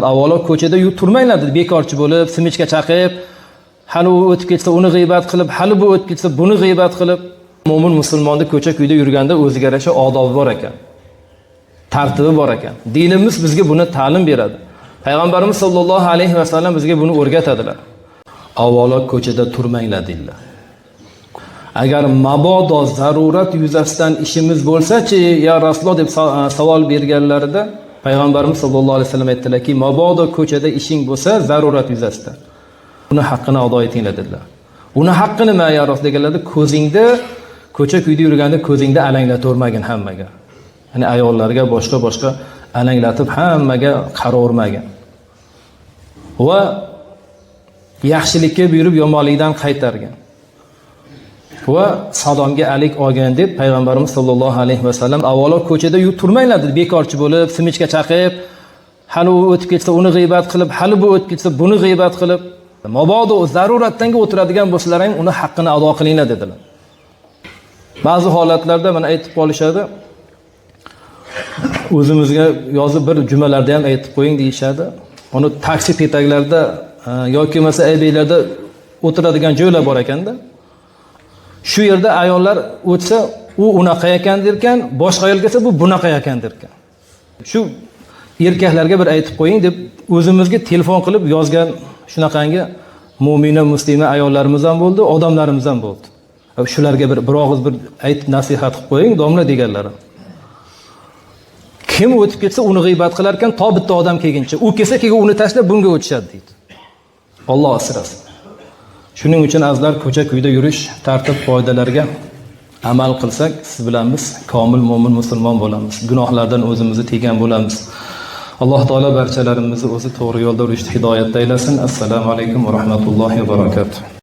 Avvalo ko'chada turmanglar dedi, bekorchi bo'lib, simichka chaqib, hali u o'tib ketsa uni g'iybat qilib, hali bu o'tib ketsa buni g'iybat qilib. Mo'min musulmonni ko'cha-kuyda yurganda o'ziga yarasha odobi bor ekan. Tartibi bor ekan. Dinimiz bizga buni ta'lim beradi. Payg'ambarimiz sollallohu alayhi va sallam bizga buni o'rgatadilar. Avvalo ko'chada turmanglar dedilar. Agar mabodo zarurat yuzasidan ishimiz bo'lsa-chi, ya Rasululloh deb savol berganlarida Payg'ambarimiz sollallohu alayhi vasallam aytdilarki, mabodo ko'chada ishing bo'lsa, zarurat yuzasidan uni haqqini ado etinglar dedilar. Uni haqqi nima ya Rasul deganlarda, ko'zingda ko'cha-kuyda yurganda ko'zingda alanglatvermagin hammaga. Ya'ni ayollarga boshqa alanglatib hammaga qaravermagin. Va yaxshilikka buyurib yomonlikdan qaytargan. Va salomga alik olgan deb Payg'ambarimiz sollallohu alayhi va sallam avvalo ko'chada turmanglar dedi, bekorchi bo'lib, simichka chaqib, hali u o'tib ketsa uni g'iybat qilib, hali bu o'tib ketsa buni g'iybat qilib, mabodo zaruratdan o'tiradigan bo'lsalar ham uni haqqini ado qilinglar dedilar. Ba'zi holatlarda mana aytib qolishadi. O'zimizga yozib bir jumalarda ham aytib qo'ying deyishadi. Uni taksi petaklarida yoki bo'lmasa aybeylarda o'tiradigan joylar bor ekanda. Shu yerda ayollar o'tsa, u unaqa ekan derkan, boshqa ayol kelsa bu bunaqa ekan derkan. Shu erkaklarga bir aytib qo'ying deb o'zimizga telefon qilib yozgan shunaqangi mu'mina, muslima ayollarimiz ham bo'ldi, odamlarimiz ham bo'ldi. Shularga bir og'iz bir aytib nasihat qilib qo'ying, domla deganlarim. Kim o'tib ketsa uni g'iybat qilar ekan, to bitta odam kelguncha, u kelsa keyin uni tashlab bunga o'tishadi deydi. Alloh asrasin. Shuning uchun azizlar, ko'cha-kuyda yurish tartib qoidalariga amal qilsak, siz bilan biz komil mo'min musulmon bo'lamiz. Gunohlardan o'zimizni tiygan bo'lamiz. Alloh taolo barchalarimizni o'zi to'g'ri yo'lda yurishga hidoyat aylasin. Assalomu alaykum va rahmatullohi va barakatuh.